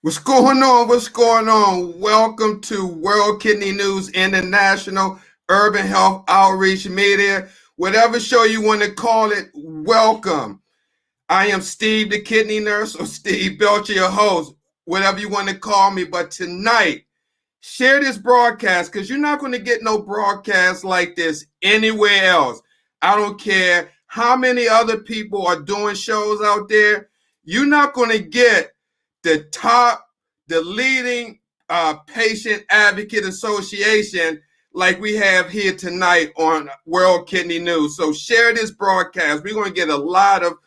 What's going on? What's going on? Welcome to World Kidney News International Urban Health Outreach Media. Whatever show you want to call it, welcome. I am Steve, the kidney nurse, or Steve Belcher, your host, whatever you want to call me. But tonight, share this broadcast because you're not going to get no broadcast like this anywhere else. I don't care how many other people are doing shows out there. You're not going to get the leading patient advocate association like we have here tonight on World Kidney News. So share this broadcast. We're going to get a lot of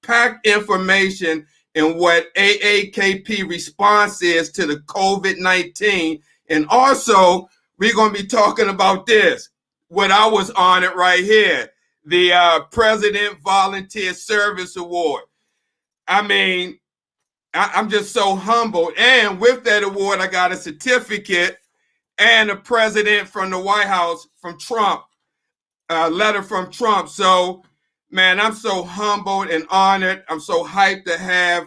packed information in what AAKP response is to the COVID-19. And also, we're going to be talking about this, what I was honored right here, the President Volunteer Service Award. I mean, I'm just so humbled. And with that award, I got a certificate and a president from the White House, from Trump, a letter from Trump. So, man, I'm so humbled and honored. I'm so hyped to have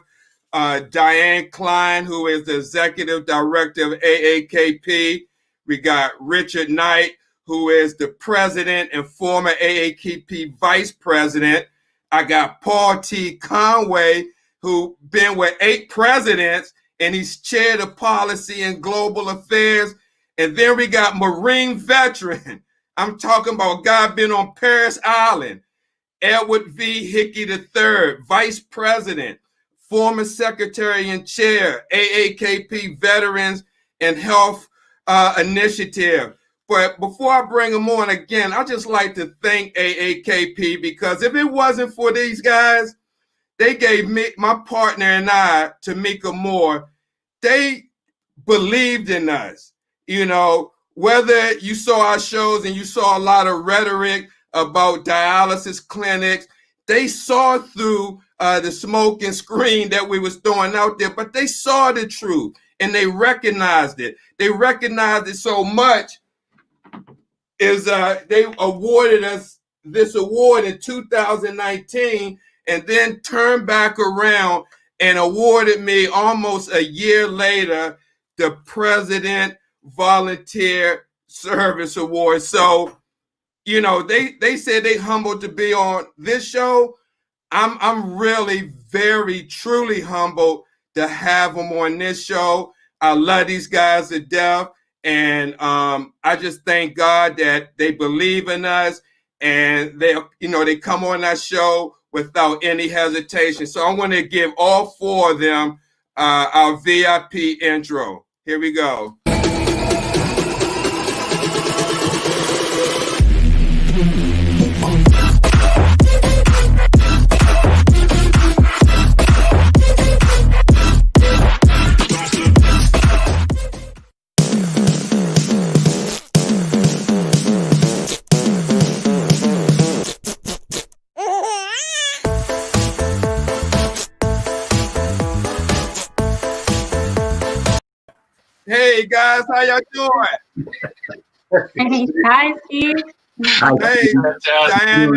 Diana Clynes, who is the executive director of AAKP. We got Richard Knight, who is the president and former AAKP vice president. I got Paul T. Conway, who been with 8 presidents, and he's chaired of policy and global affairs. And then we got Marine veteran. I'm talking about a guy been on Paris Island. Edward V. Hickey III, vice president, former secretary and chair, AAKP Veterans and Health Initiative. But before I bring them on again, I just like to thank AAKP, because if it wasn't for these guys, they gave me, my partner and I, Tamika Moore, they believed in us. You know, whether you saw our shows and you saw a lot of rhetoric about dialysis clinics, they saw through the smoke and screen that we was throwing out there, but they saw the truth and they recognized it. They recognized it so much is they awarded us this award in 2019, and then turned back around and awarded me almost a year later the President Volunteer Service Award. So, you know, they said they humbled to be on this show. I'm really very truly humbled to have them on this show. I love these guys to death, and I just thank God that they believe in us, and they come on that show without any hesitation. So I want to give all 4 of them our VIP intro. Here we go. Hey guys, how y'all doing? Hi, Steve. Hey, Diana,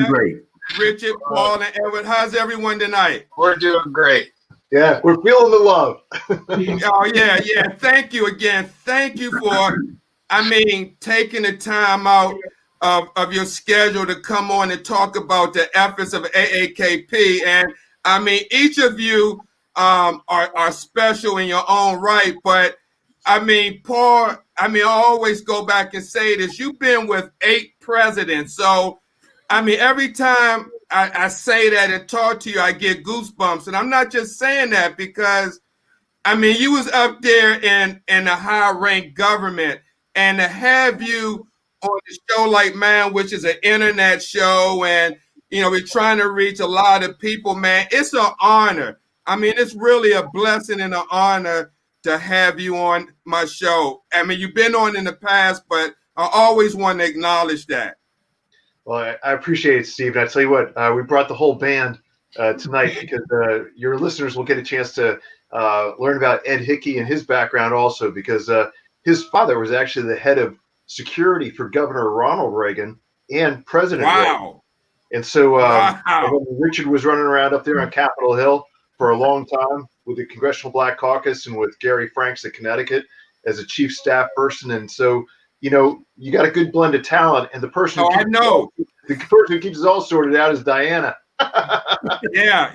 Richard, Paul, and Edward. How's everyone tonight? We're doing great. Yeah, we're feeling the love. Oh, yeah. Thank you again. Thank you for, taking the time out of your schedule to come on and talk about the efforts of AAKP. And each of you are special in your own right, but Paul, I always go back and say this. You've been with 8 presidents. So, every time I say that and talk to you, I get goosebumps. And I'm not just saying that because, you was up there in a high-ranked government. And to have you on a show like mine, which is an internet show, and, we're trying to reach a lot of people, man, it's an honor. It's really a blessing and an honor to have you on my show. You've been on in the past, but I always want to acknowledge that. Well, I appreciate it, Steve. And I tell you what, we brought the whole band tonight because your listeners will get a chance to learn about Ed Hickey and his background also, because his father was actually the head of security for Governor Ronald Reagan and President Reagan. And so when Richard was running around up there on Capitol Hill for a long time, with the Congressional Black Caucus and with Gary Franks at Connecticut as a chief staff person. And so, you got a good blend of talent. And the person who keeps it all sorted out is Diana. Yeah.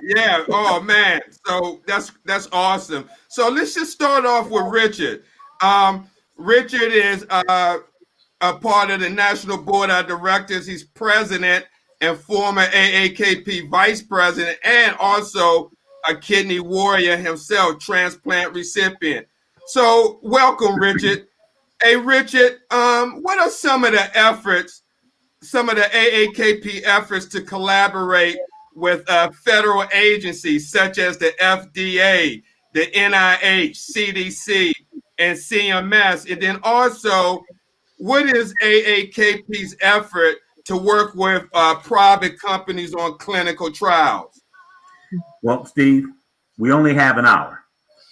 Oh man. So that's awesome. So let's just start off with Richard. Richard is a part of the National Board of Directors. He's president and former AAKP vice president, and also a kidney warrior himself, transplant recipient. So welcome, Richard. Hey, Richard, what are some of the AAKP efforts to collaborate with federal agencies such as the FDA, the NIH, CDC, and CMS? And then also, what is AAKP's effort to work with private companies on clinical trials? Well, Steve, we only have an hour,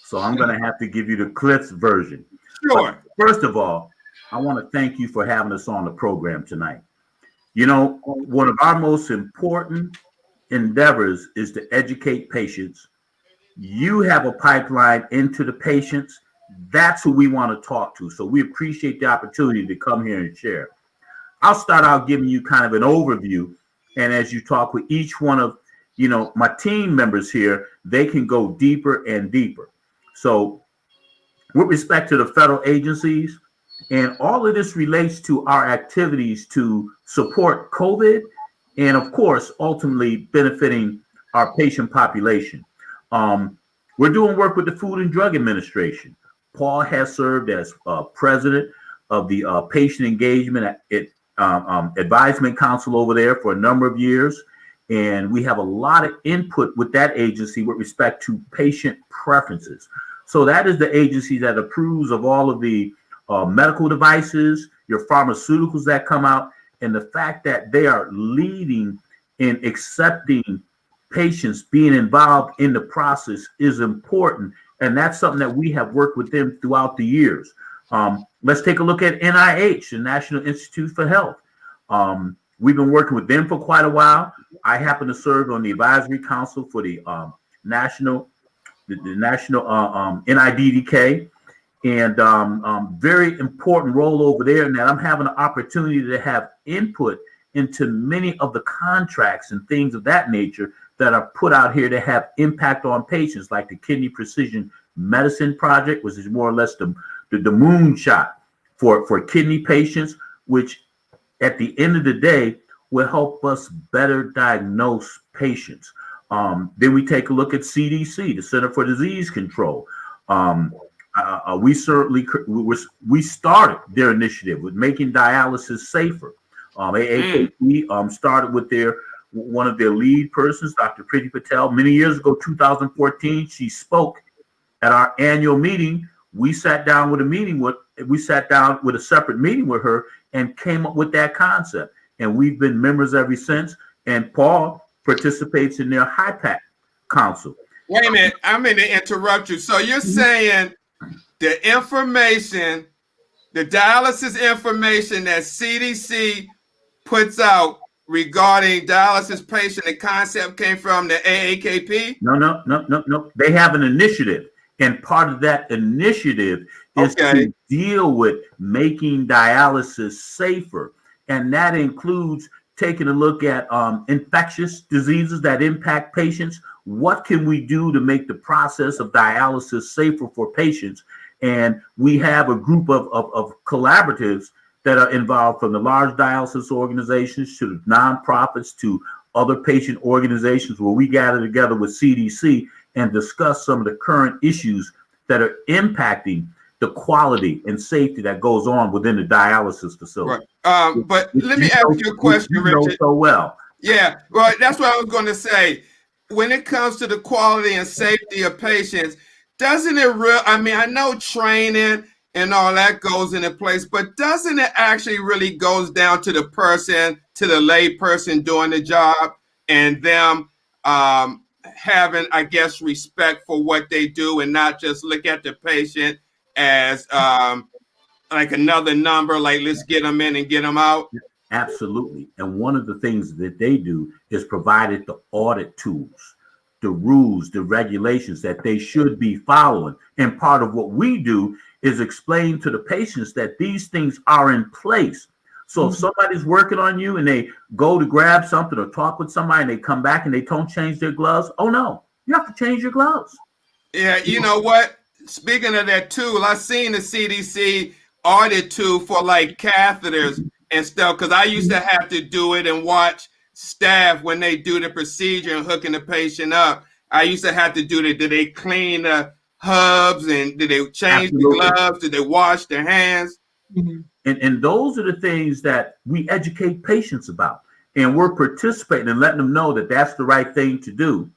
so I'm going to have to give you the Cliff's version. Sure. But first of all, I want to thank you for having us on the program tonight. One of our most important endeavors is to educate patients. You have a pipeline into the patients. That's who we want to talk to. So we appreciate the opportunity to come here and share. I'll start out giving you kind of an overview. And as you talk with each one of, my team members here, they can go deeper and deeper. So with respect to the federal agencies, and all of this relates to our activities to support COVID and, of course, ultimately benefiting our patient population. We're doing work with the Food and Drug Administration. Paul has served as president of the Patient Engagement Advisement Council over there for a number of years. And we have a lot of input with that agency with respect to patient preferences. So that is the agency that approves of all of the medical devices, your pharmaceuticals that come out, and the fact that they are leading in accepting patients being involved in the process is important. And that's something that we have worked with them throughout the years. Let's take a look at NIH, the National Institute for Health. We've been working with them for quite a while. I happen to serve on the advisory council for the national NIDDK, and very important role over there. And that I'm having an opportunity to have input into many of the contracts and things of that nature that are put out here to have impact on patients, like the Kidney Precision Medicine Project, which is more or less the moonshot for kidney patients, which at the end of the day will help us better diagnose patients. Then we take a look at CDC, the Center for Disease Control. We started their initiative with making dialysis safer. AAKP started with one of their lead persons, Dr. Priti Patel, many years ago, 2014. She spoke at our annual meeting. We sat down with a separate meeting with her and came up with that concept. And we've been members ever since. And Paul participates in their HIPAC council. Wait a minute, I'm going to interrupt you. So you're saying the information, the dialysis information that CDC puts out regarding dialysis patient, the concept came from the AAKP? No. They have an initiative. And part of that initiative is to deal with making dialysis safer. And that includes taking a look at infectious diseases that impact patients. What can we do to make the process of dialysis safer for patients? And we have a group of collaboratives that are involved, from the large dialysis organizations to the nonprofits to other patient organizations, where we gather together with CDC and discuss some of the current issues that are impacting the quality and safety that goes on within the dialysis facility. Right. But let me ask you a question, Richard. So well. Yeah, well, that's what I was going to say. When it comes to the quality and safety of patients, doesn't it I know training and all that goes into place, but doesn't it actually really goes down to the person, to the lay person doing the job, and them having, I guess, respect for what they do and not just look at the patient as like another number, like let's get them in and get them out? Absolutely. And one of the things that they do is provided the audit tools the rules, the regulations that they should be following. And part of what we do is explain to the patients that these things are in place. So if somebody's working on you and they go to grab something or talk with somebody and they come back and they don't change their gloves, oh no, you have to change your gloves. Yeah, you know what? Speaking of that tool, I seen the CDC audit tool for like catheters and stuff, because I used to have to do it and watch staff when they do the procedure and hooking the patient up. I used to have to do that. Did they clean the hubs and did they change Absolutely. the gloves? Did they wash their hands? And those are the things that we educate patients about. And we're participating and letting them know that that's the right thing to do.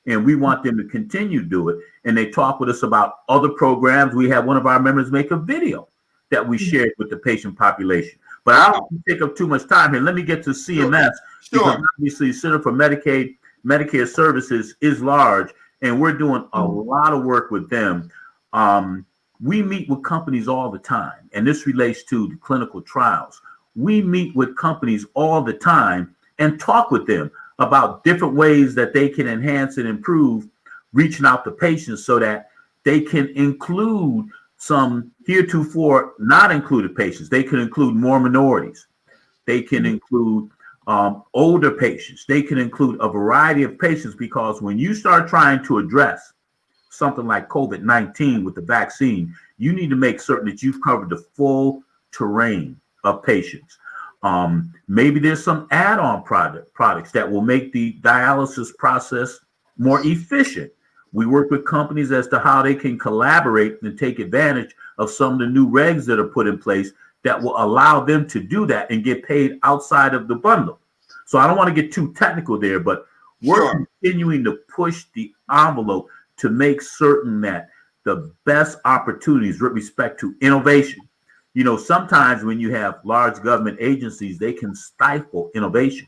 And we want them to continue to do it. And they talk with us about other programs. We had one of our members make a video that we shared with the patient population. But I don't want to take up too much time here. Let me get to CMS. Because obviously Center for Medicare Services is large, and we're doing a lot of work with them. We meet with companies all the time, and this relates to the clinical trials. We meet with companies all the time and talk with them about different ways that they can enhance and improve reaching out to patients so that they can include some heretofore not included patients. They can include more minorities. They can include older patients. They can include a variety of patients, because when you start trying to address something like COVID-19 with the vaccine, you need to make certain that you've covered the full terrain of patients. Maybe there's some add-on products that will make the dialysis process more efficient. We work with companies as to how they can collaborate and take advantage of some of the new regs that are put in place that will allow them to do that and get paid outside of the bundle. So I don't want to get too technical there, but we're continuing to push the envelope to make certain that the best opportunities with respect to innovation. You know, sometimes when you have large government agencies, they can stifle innovation.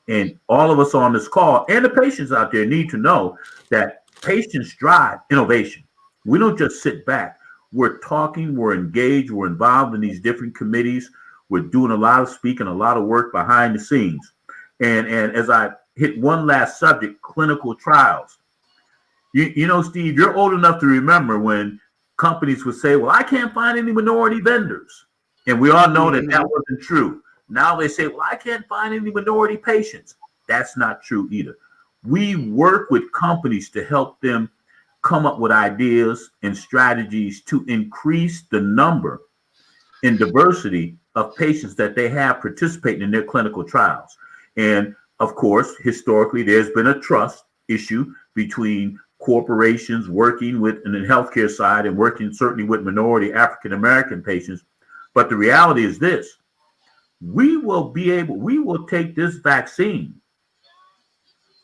And all of us on this call and the patients out there need to know that patients drive innovation. We don't just sit back. We're talking, we're engaged, we're involved in these different committees. We're doing a lot of speaking, a lot of work behind the scenes. And as I hit one last subject, clinical trials. You know, Steve, you're old enough to remember when companies would say, well, I can't find any minority vendors. And we all know that that wasn't true. Now they say, well, I can't find any minority patients. That's not true either. We work with companies to help them come up with ideas and strategies to increase the number and diversity of patients that they have participating in their clinical trials. And of course, historically, there's been a trust issue between corporations working with in the healthcare side and working certainly with minority African-American patients. But the reality is this: we will take this vaccine,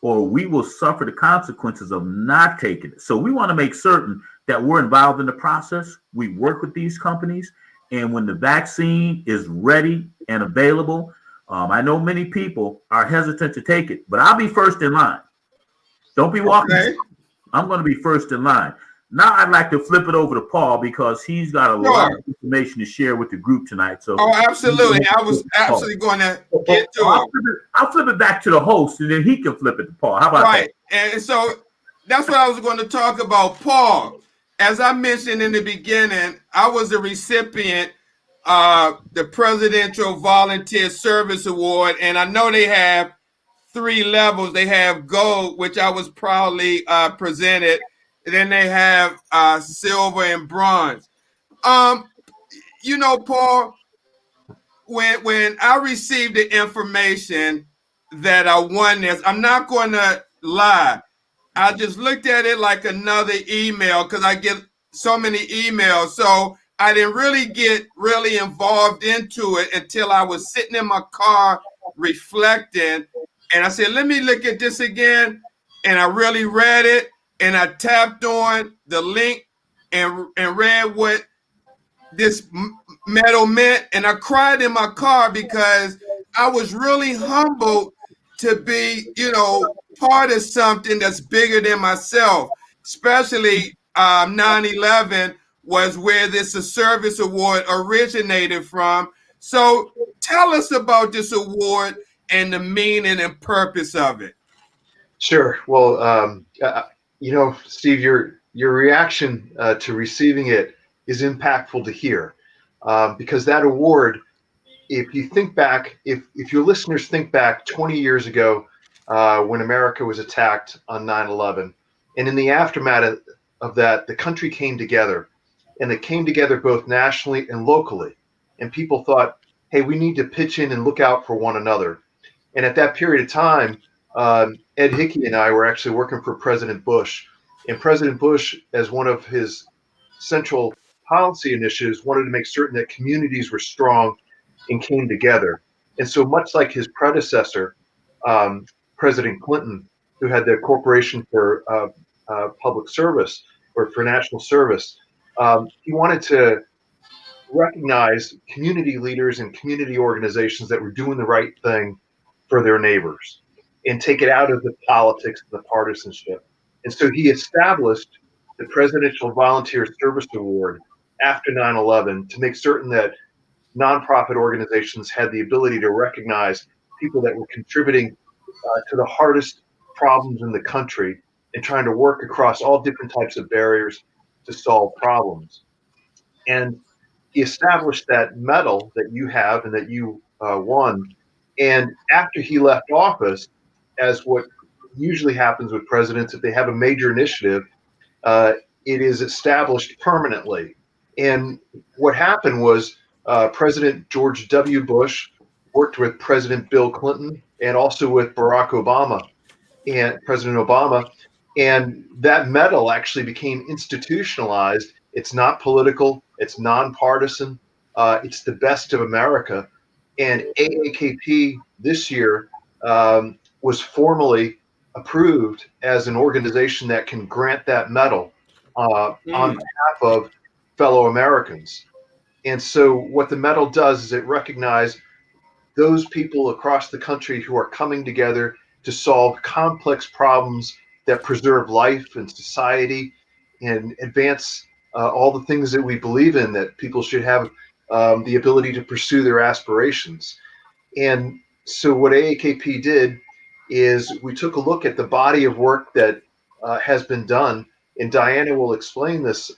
or we will suffer the consequences of not taking it. So we want to make certain that we're involved in the process. We work with these companies, and when the vaccine is ready and available, I know many people are hesitant to take it, but I'll be first in line. Don't be walking. Okay. I'm going to be first in line. Now I'd like to flip it over to Paul, because he's got a lot of information to share with the group tonight. So, absolutely. I was absolutely going to get to it. I'll flip it back to the host, and then he can flip it to Paul. How about that? And so that's what I was going to talk about. Paul, as I mentioned in the beginning, I was a recipient of the Presidential Volunteer Service Award, and I know they have 3 levels. They have gold, which I was proudly presented. And then they have silver and bronze. You know, Paul, when I received the information that I won this, I'm not going to lie. I just looked at it like another email, because I get so many emails. So I didn't really get involved into it until I was sitting in my car reflecting. And I said, let me look at this again. And I really read it. And I tapped on the link and read what this medal meant. And I cried in my car, because I was really humbled to be, part of something that's bigger than myself. Especially 9/11 was where this service award originated from. So tell us about this award and the meaning and purpose of it. Sure. Well, Steve, your reaction to receiving it is impactful to hear, because that award, if you think back, if your listeners think back 20 years ago, when America was attacked on 9/11, and in the aftermath of that, the country came together, and it came together both nationally and locally, and people thought, hey, we need to pitch in and look out for one another. And at that period of time, Ed Hickey and I were actually working for President Bush. And President Bush, as one of his central policy initiatives, wanted to make certain that communities were strong and came together. And so, much like his predecessor, President Clinton, who had the Corporation for Public Service or for National Service, he wanted to recognize community leaders and community organizations that were doing the right thing for their neighbors and take it out of the politics and the partisanship. And so he established the Presidential Volunteer Service Award after 9/11 to make certain that nonprofit organizations had the ability to recognize people that were contributing to the hardest problems in the country and trying to work across all different types of barriers to solve problems. And he established that medal that you have and that you won. And after he left office, as what usually happens with presidents, if they have a major initiative, it is established permanently. And what happened was President George W. Bush worked with President Bill Clinton and also with Barack Obama and President Obama. And that medal actually became institutionalized. It's not political, it's nonpartisan, it's the best of America. And AAKP this year was formally approved as an organization that can grant that medal on behalf of fellow Americans. And so, what the medal does is it recognizes those people across the country who are coming together to solve complex problems that preserve life and society and advance all the things that we believe in, that people should have the ability to pursue their aspirations. And so what AAKP did is we took a look at the body of work that has been done, and Diana will explain this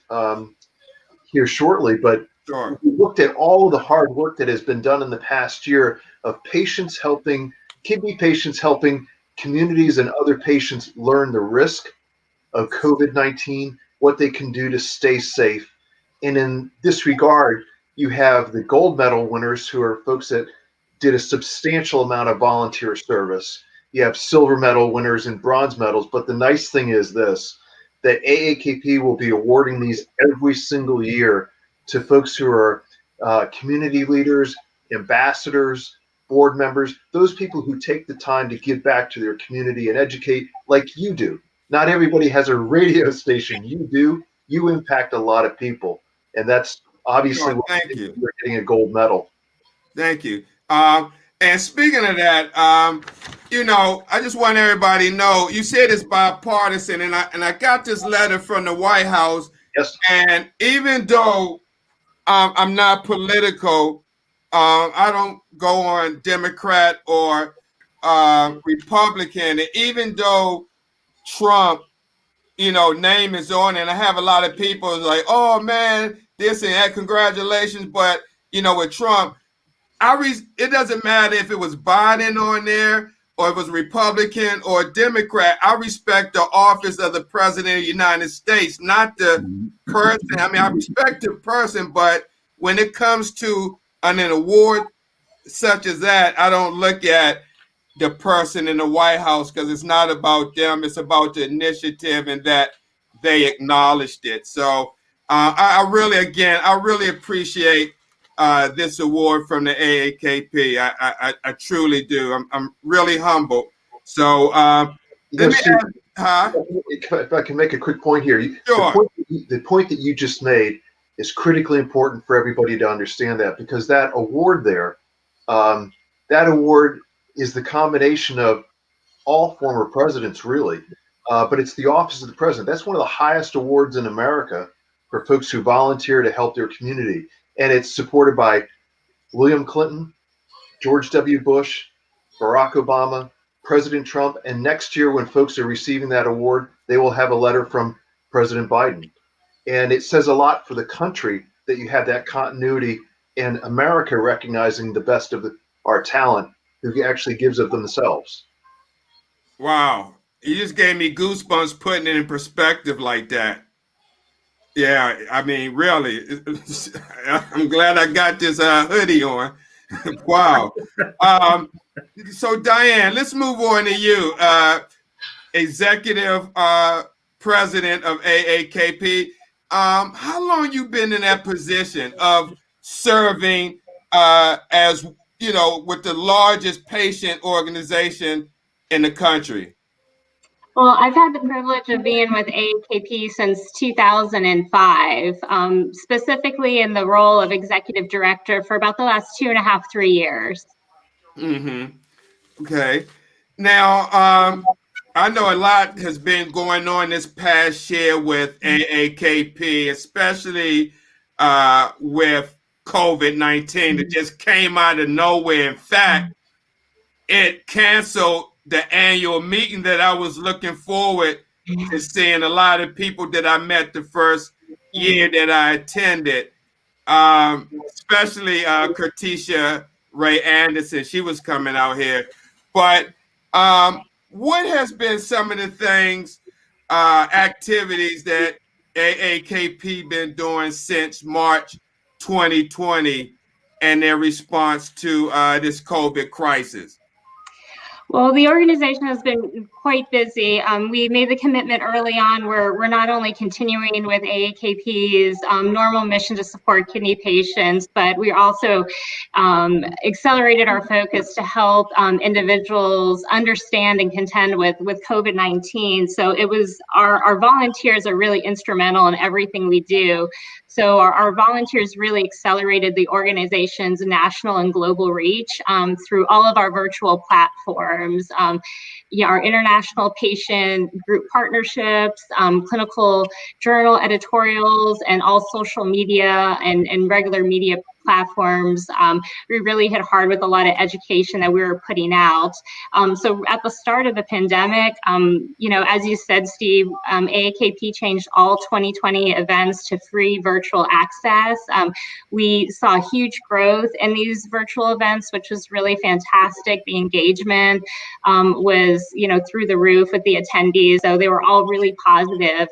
here shortly, but Sure. we looked at all the hard work that has been done in the past year of patients helping, kidney patients helping communities and other patients learn the risk of COVID-19, what they can do to stay safe. And in this regard, you have the gold medal winners, who are folks that did a substantial amount of volunteer service. You have silver medal winners and bronze medals. But the nice thing is this, that AAKP will be awarding these every single year to folks who are community leaders, ambassadors, board members, those people who take the time to give back to their community and educate like you do. Not everybody has a radio station. You do. You impact a lot of people. And that's obviously Sure. why Thank you. you're getting a gold medal. Thank you. And speaking of that, I just want everybody to know, you said it's bipartisan, and I got this letter from the White House. Yes. And even though I'm not political, I don't go on Democrat or Republican. And even though Trump, name is on it, and I have a lot of people like, oh man, this and that, congratulations. But with Trump, it doesn't matter if it was Biden on there or it was Republican or Democrat. I respect the office of the president of the United States, not the person. I mean, I respect the person, but when it comes to an award such as that, I don't look at the person in the White House, because it's not about them. It's about the initiative and that they acknowledged it. So I really appreciate this award from the AAKP. I truly do. I'm really humbled. So let me ask, if I can make a quick point here. Sure. The point that you just made is critically important for everybody to understand, that because that award there, that award is the combination of all former presidents, really, but it's the office of the president. That's one of the highest awards in America for folks who volunteer to help their community. And it's supported by William Clinton, George W. Bush, Barack Obama, President Trump, and next year when folks are receiving that award, they will have a letter from President Biden. And it says a lot for the country that you have that continuity and America recognizing the best of our talent who actually gives of themselves. Wow. You just gave me goosebumps putting it in perspective like that. Yeah, I mean, really, I'm glad I got this hoodie on. Wow. So, Diane, let's move on to you, Executive President of AAKP. How long you been in that position of serving as, you know, with the largest patient organization in the country? Well, I've had the privilege of being with AAKP since 2005, specifically in the role of executive director for about the last 2.5, 3 years. Mm-hmm. Okay. Now, I know a lot has been going on this past year with AAKP, especially with COVID-19 that just came out of nowhere. In fact, it canceled the annual meeting that I was looking forward to seeing a lot of people that I met the first year that I attended, especially Kertisha Ray Anderson. She was coming out here. But what has been some of the things, activities that AAKP been doing since March 2020 and their response to this COVID crisis? Well, the organization has been quite busy. We made the commitment early on where we're not only continuing with AAKP's normal mission to support kidney patients, but we also accelerated our focus to help individuals understand and contend with COVID-19. So it was our volunteers are really instrumental in everything we do. So our volunteers really accelerated the organization's national and global reach through all of our virtual platforms, our international patient group partnerships, clinical journal editorials, and all social media and regular media platforms. We really hit hard with a lot of education that we were putting out. So at the start of the pandemic, as you said, Steve, AAKP changed all 2020 events to free virtual access. We saw huge growth in these virtual events, which was really fantastic. The engagement was, through the roof with the attendees. So they were all really positive.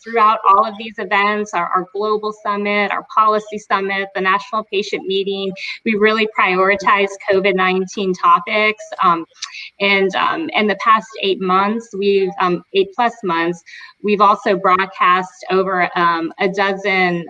Throughout all of these events, our global summit, our policy summit, the national patient meeting, we really prioritized COVID-19 topics. And in the past 8 months, 8+ months, we've also broadcast over a dozen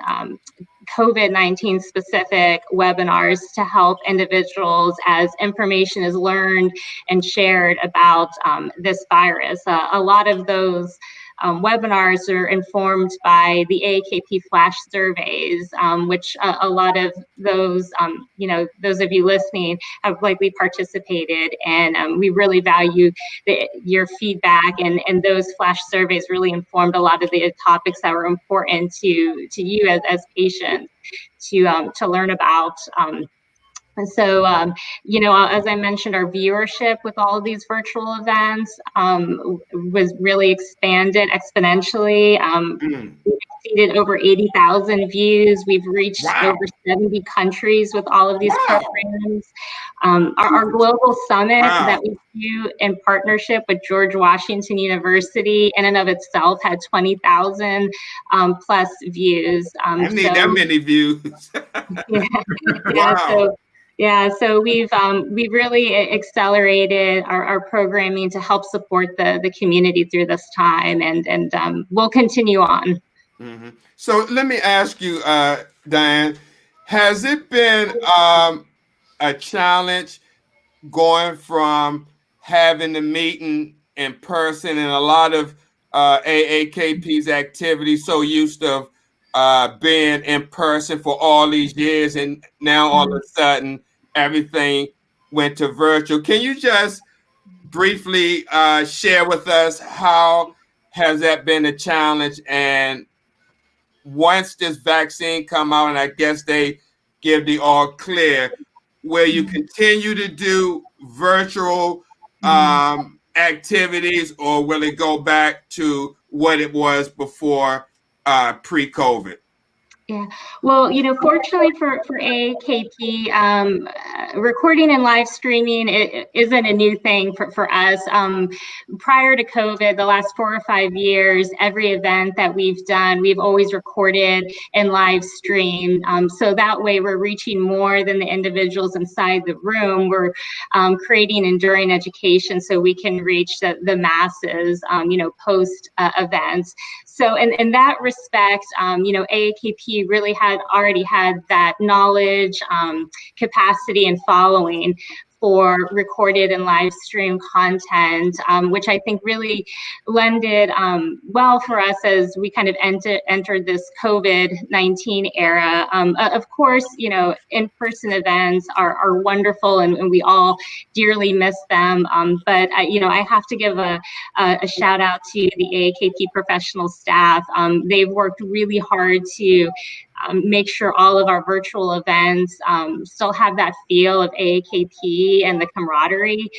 COVID-19 specific webinars to help individuals as information is learned and shared about this virus. A lot of those webinars are informed by the AAKP flash surveys, which a lot of those, those of you listening have likely participated, and we really value your feedback, and those flash surveys really informed a lot of the topics that were important to you as patients to learn about. And so, as I mentioned, our viewership with all of these virtual events was really expanded exponentially. We've exceeded over 80,000 views. We've reached over 70 countries with all of these programs. Our global summit that we do in partnership with George Washington University in and of itself had 20,000 plus views. I need that many views. So we've really accelerated our programming to help support the community through this time, and we'll continue on. Mm-hmm. So let me ask you, Diane, has it been a challenge going from having the meeting in person and a lot of AAKP's activities, so used to being in person for all these years, and now all of a sudden everything went to virtual? Can you just briefly share with us how has that been a challenge? And once this vaccine come out, and I guess they give the all clear, will you continue to do virtual activities, or will it go back to what it was before pre-COVID? Yeah, well, fortunately for AAKP, recording and live streaming isn't a new thing for us. Prior to COVID, the last 4 or 5 years, every event that we've done, we've always recorded and live streamed. So that way we're reaching more than the individuals inside the room. We're creating enduring education so we can reach the masses, post events. So in that respect, AAKP really had already had that knowledge, capacity, and following for recorded and live stream content, which I think really lended well for us as we kind of entered this COVID-19 era. Of course, in-person events are wonderful, and we all dearly miss them. But I have to give a shout out to the AAKP professional staff. They've worked really hard to make sure all of our virtual events still have that feel of AAKP and the camaraderie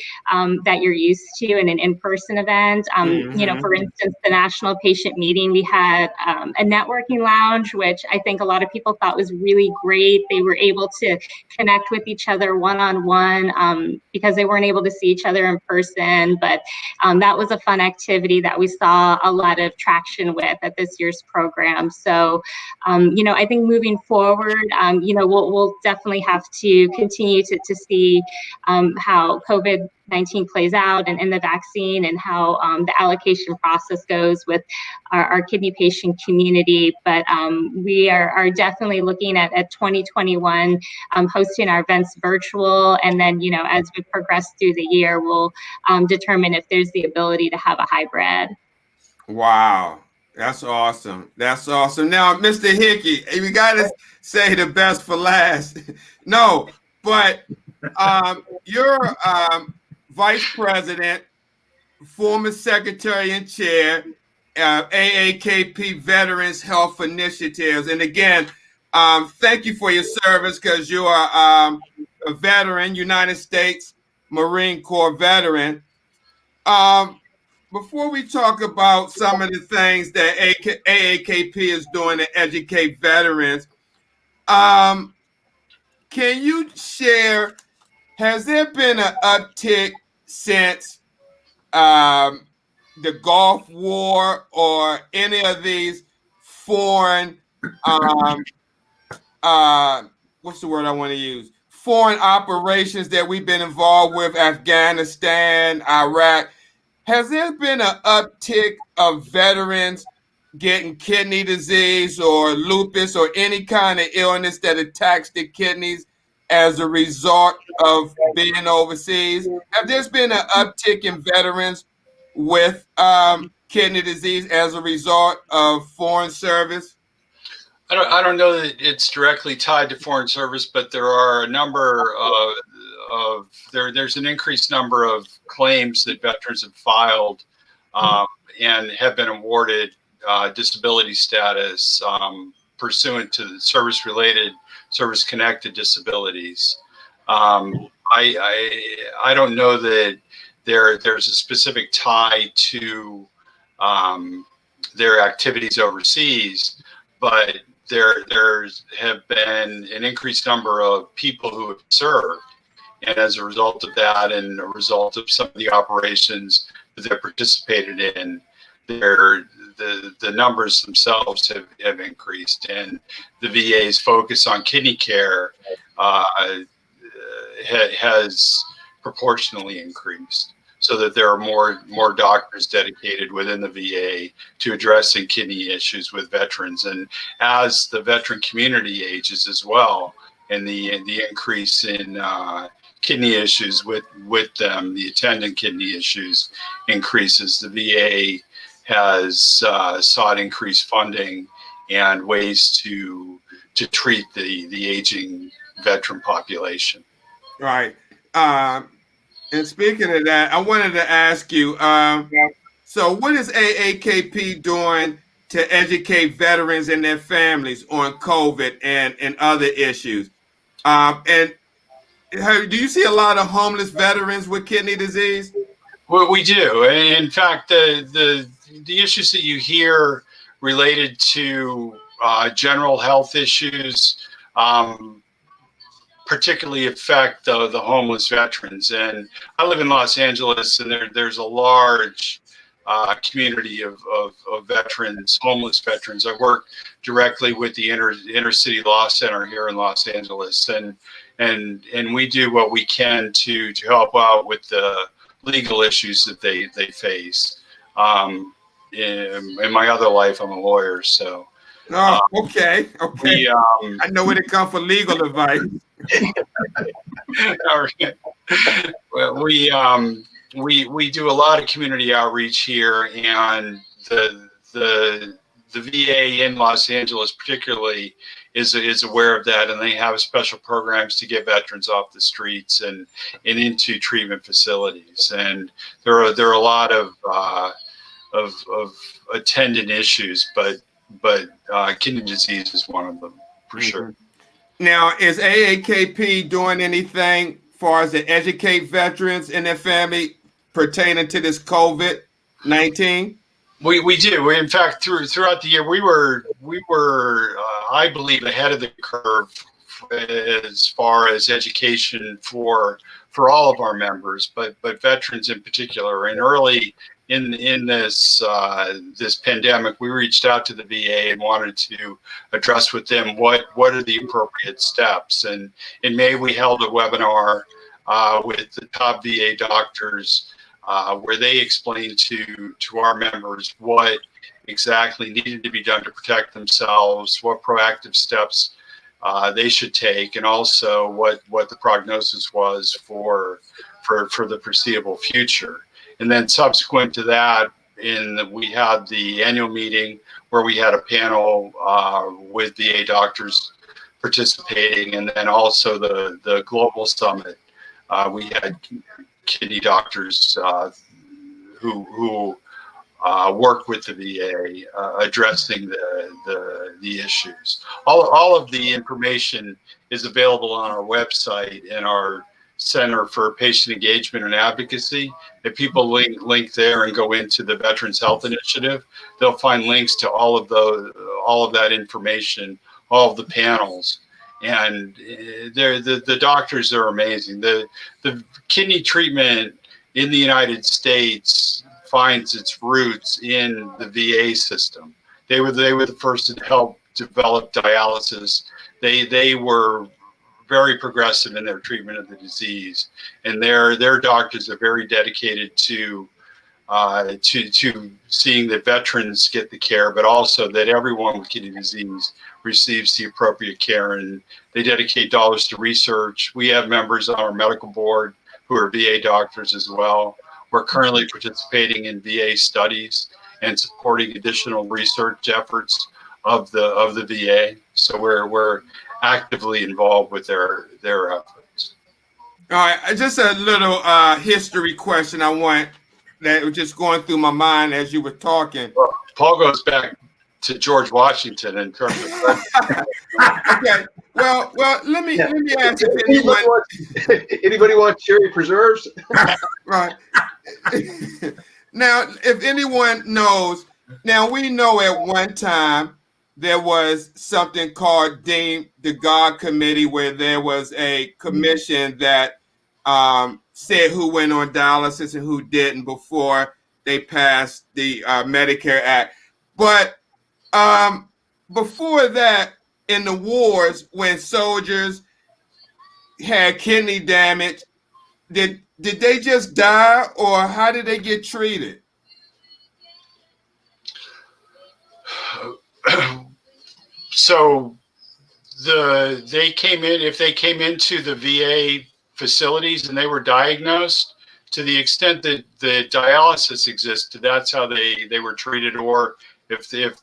that you're used to in an in-person event. For instance, the National Patient Meeting, we had a networking lounge, which I think a lot of people thought was really great. They were able to connect with each other one-on-one because they weren't able to see each other in person. But that was a fun activity that we saw a lot of traction with at this year's program. So, I think moving forward, we'll definitely have to continue to see how COVID-19 plays out and the vaccine, and how the allocation process goes with our kidney patient community. But we are definitely looking at 2021 hosting our events virtual, and then as we progress through the year, we'll determine if there's the ability to have a hybrid. Wow. That's awesome. That's awesome. Now, Mr. Hickey, we got to say the best for last. No, but you're vice president, former secretary and chair, AAKP Veterans Health Initiatives. And again, thank you for your service, because you are a veteran, United States Marine Corps veteran. Before we talk about some of the things that AAKP is doing to educate veterans, can you share, has there been an uptick since the Gulf War, or any of these foreign, what's the word I want to use? Foreign operations that we've been involved with, Afghanistan, Iraq? Has there been an uptick of veterans getting kidney disease or lupus or any kind of illness that attacks the kidneys as a result of being overseas? Have there been an uptick in veterans with kidney disease as a result of foreign service? I don't know that it's directly tied to foreign service, but there are a number there's an increased number of claims that veterans have filed and have been awarded disability status pursuant to the service-connected disabilities. I don't know that there's a specific tie to their activities overseas, but there have been an increased number of people who have served, and as a result of that, and a result of some of the operations that they participated in, the numbers themselves have increased, and the VA's focus on kidney care has proportionally increased, so that there are more doctors dedicated within the VA to addressing kidney issues with veterans. And as the veteran community ages as well, and the increase in kidney issues with them, the attendant kidney issues increases, the VA has sought increased funding and ways to treat the aging veteran population. Right. And speaking of that, I wanted to ask you, so what is AAKP doing to educate veterans and their families on COVID and other issues? And do you see a lot of homeless veterans with kidney disease? Well, we do. In fact, the issues that you hear related to general health issues particularly affect the homeless veterans. And I live in Los Angeles, and there's a large community of veterans, homeless veterans. I work directly with the inner city law center here in Los Angeles, and we do what we can to help out with the legal issues that they face. In my other life, I'm a lawyer, so. Oh, okay. I know where to come for legal advice. Well, we do a lot of community outreach here, and the VA in Los Angeles particularly is aware of that, and they have special programs to get veterans off the streets and into treatment facilities. And there are a lot of attendant issues, but kidney disease is one of them for sure. Now, is AAKP doing anything as far as to educate veterans and their family pertaining to this COVID-19? We do. In fact, throughout the year, we were I believe ahead of the curve as far as education for all of our members, but veterans in particular. And early in this pandemic, we reached out to the VA and wanted to address with them what are the appropriate steps. And in May, we held a webinar with the top VA doctors where they explained to our members what exactly needed to be done to protect themselves, what proactive steps they should take, and also what the prognosis was for the foreseeable future. And then subsequent to that, we had the annual meeting where we had a panel with VA doctors participating, and then also the global summit. We had kidney doctors who work with the VA addressing the issues. All of the information is available on our website in our Center for Patient Engagement and Advocacy. If people link there and go into the Veterans Health Initiative, they'll find links to all of that information, all of the panels. And the doctors are amazing. The kidney treatment in the United States finds its roots in the VA system. They were the first to help develop dialysis. They were very progressive in their treatment of the disease, and their doctors are very dedicated to seeing that veterans get the care, but also that everyone with kidney disease receives the appropriate care. And they dedicate dollars to research. We have members on our medical board who are VA doctors as well. We're currently participating in VA studies and supporting additional research efforts of the VA. So we're actively involved with their efforts. All right, just a little history question that was just going through my mind as you were talking. Well, Paul goes back to George Washington in terms of. Okay. Well, let me ask if anybody want cherry preserves? Right. Now, if anyone knows, now we know at one time there was something called deemed the God Committee, where there was a commission that said who went on dialysis and who didn't before they passed the Medicare Act. But before that, in the wars, when soldiers had kidney damage, did they just die, or how did they get treated? So they came in, if they came into the VA facilities and they were diagnosed, to the extent that the dialysis existed, that's how they were treated. Or if the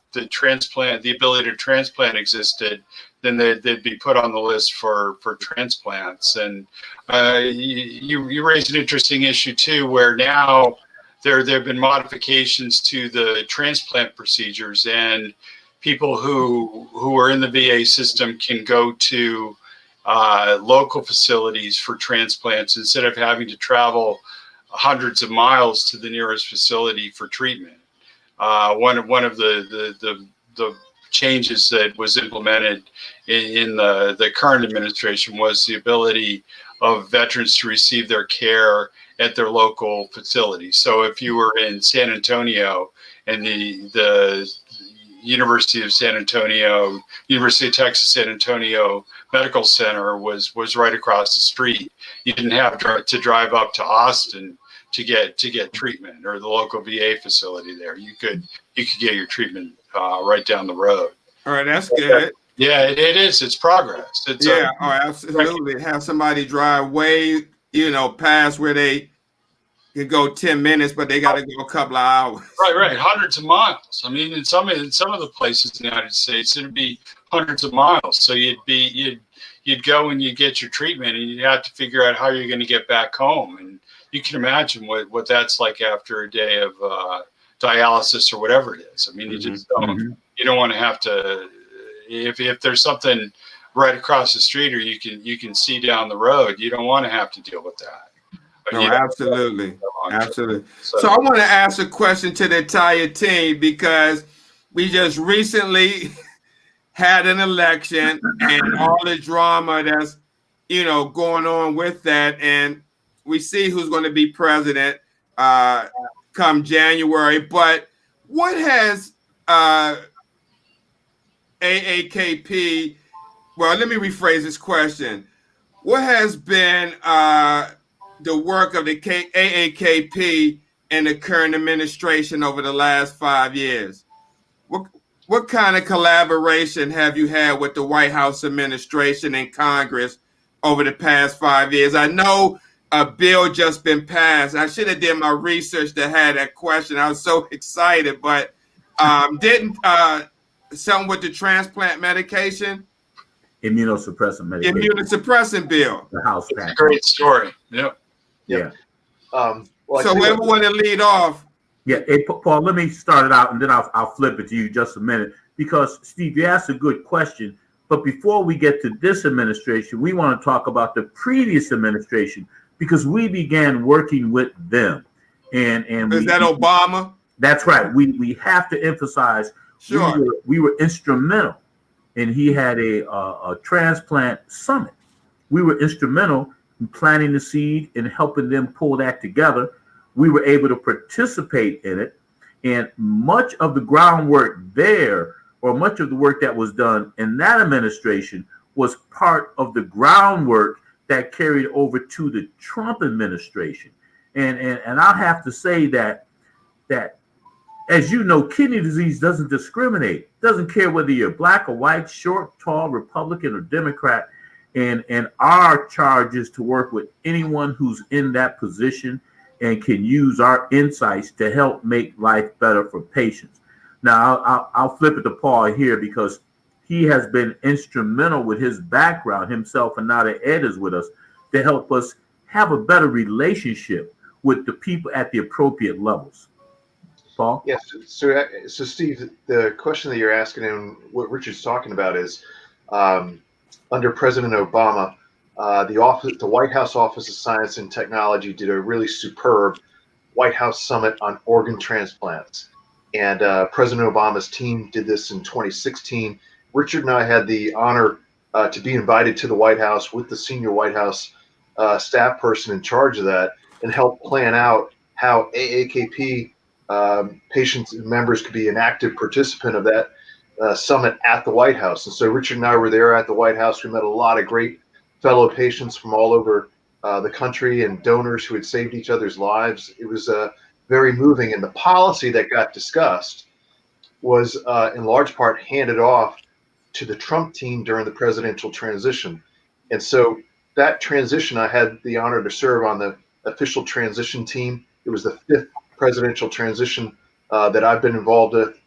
ability to transplant existed, then they'd be put on the list for transplants. And you raised an interesting issue too, where now there have been modifications to the transplant procedures, and people who are in the VA system can go to local facilities for transplants instead of having to travel hundreds of miles to the nearest facility for treatment. One of the changes that was implemented in the current administration was the ability of veterans to receive their care at their local facility. So if you were in San Antonio and the University of Texas San Antonio Medical Center was right across the street, you didn't have to drive up to Austin to get treatment, or the local VA facility there. You could get your treatment right down the road. All right, that's good. Yeah, it is. It's progress. It's absolutely. Have somebody drive way, past where they could go 10 minutes, but they got to go a couple of hours. Right. Hundreds of miles. I mean, in some of the places in the United States, it'd be hundreds of miles. So you'd go and you get your treatment, and you'd have to figure out how you're going to get back home. And you can imagine what that's like after a day of dialysis or whatever it is. I mean, you just don't want to have to. If there's something right across the street, or you can see down the road, you don't want to have to deal with that. No, absolutely. So I want to ask a question to the entire team, because we just recently had an election and all the drama that's going on with that, and we see who's going to be president come January. But what has AAKP, well, let me rephrase this question. What has been the work of the AAKP and the current administration over the last 5 years? What kind of collaboration have you had with the White House administration and Congress over the past 5 years? I know a bill just been passed. I should have did my research to have that question. I was so excited, but didn't something with the transplant medication? Immunosuppressant medication. Immunosuppressant bill. The House passed. It's a great story. Yep. Yeah. So whoever want to lead off. Yeah, hey, Paul, let me start it out, and then I'll flip it to you just a minute, because Steve, you asked a good question. But before we get to this administration, we want to talk about the previous administration, because we began working with them. And is that Obama? That's right. We have to emphasize. Sure. We were instrumental, and he had a transplant summit. We were instrumental in planting the seed and helping them pull that together. We were able to participate in it, and much of the groundwork there, or much of the work that was done in that administration, was part of the groundwork that carried over to the Trump administration. And I'll have to say that as you know, kidney disease doesn't discriminate. Doesn't care whether you're black or white, short, tall, Republican, or Democrat. And our charge is to work with anyone who's in that position and can use our insights to help make life better for patients. Now, I'll flip it to Paul here, because he has been instrumental with his background himself, and now that Ed is with us, to help us have a better relationship with the people at the appropriate levels. Paul? Yes. So Steve, the question that you're asking and what Richard's talking about is, under President Obama, the White House Office of Science and Technology did a really superb White House summit on organ transplants. And President Obama's team did this in 2016. Richard and I had the honor to be invited to the White House with the senior White House staff person in charge of that, and help plan out how AAKP patients and members could be an active participant of that summit at the White House. And so Richard and I were there at the White House. We met a lot of great fellow patients from all over the country, and donors who had saved each other's lives. It was very moving. And the policy that got discussed was in large part handed off to the Trump team during the presidential transition. And so that transition, I had the honor to serve on the official transition team. It was the 5th presidential transition that I've been involved with.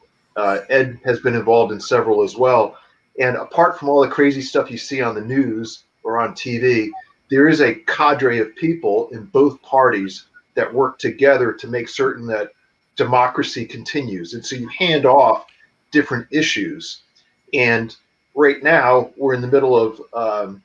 Ed has been involved in several as well. And apart from all the crazy stuff you see on the news or on TV, there is a cadre of people in both parties that work together to make certain that democracy continues. And so you hand off different issues. And right now we're in the middle of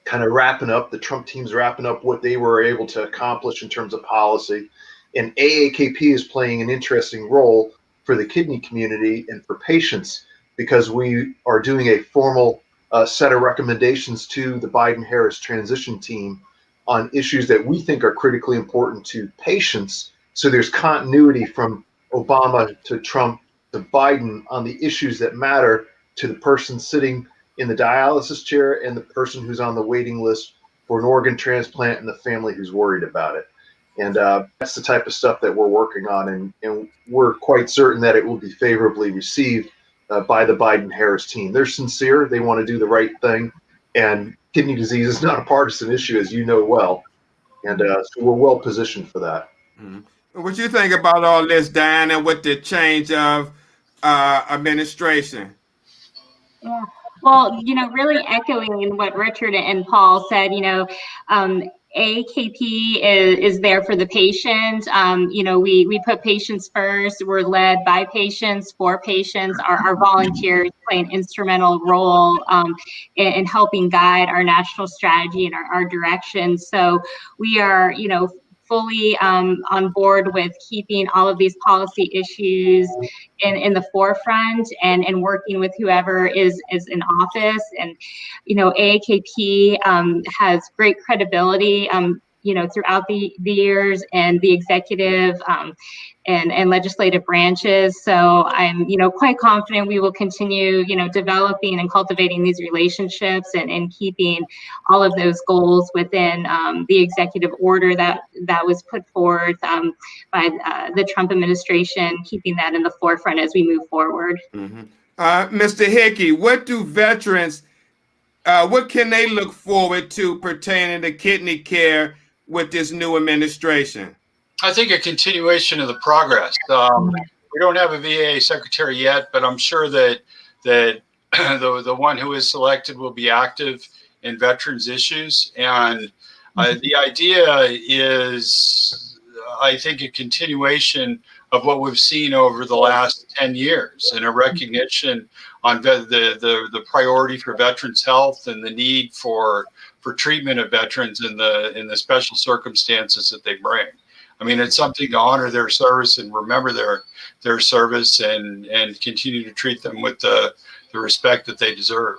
kind of wrapping up, the Trump team's wrapping up what they were able to accomplish in terms of policy. And AAKP is playing an interesting role for the kidney community and for patients, because we are doing a formal set of recommendations to the Biden-Harris transition team on issues that we think are critically important to patients. So there's continuity from Obama to Trump to Biden on the issues that matter to the person sitting in the dialysis chair and the person who's on the waiting list for an organ transplant and the family who's worried about it. And that's the type of stuff that we're working on, and we're quite certain that it will be favorably received by the Biden-Harris team. They're sincere. They want to do the right thing. And kidney disease is not a partisan issue, as you know well. And so we're well positioned for that. Mm-hmm. What you think about all this, Diana, with the change of administration? Yeah. Well, really echoing what Richard and Paul said, AAKP is there for the patient. We put patients first. We're led by patients, for patients. Our volunteers play an instrumental role in helping guide our national strategy and our direction. So we are, fully on board with keeping all of these policy issues in the forefront and working with whoever is in office. And, AAKP has great credibility, throughout the years, and the executive and legislative branches. So I'm, quite confident we will continue, developing and cultivating these relationships and keeping all of those goals within the executive order that was put forth by the Trump administration, keeping that in the forefront as we move forward. Mm-hmm. Mr. Hickey, what do veterans, what can they look forward to pertaining to kidney care with this new administration? I think a continuation of the progress. We don't have a VA secretary yet, but I'm sure that the one who is selected will be active in veterans issues. And the idea is, I think, a continuation of what we've seen over the last 10 years, and a recognition on the priority for veterans health and the need for treatment of veterans in the special circumstances that they bring. I mean, it's something to honor their service and remember their service and continue to treat them with the respect that they deserve.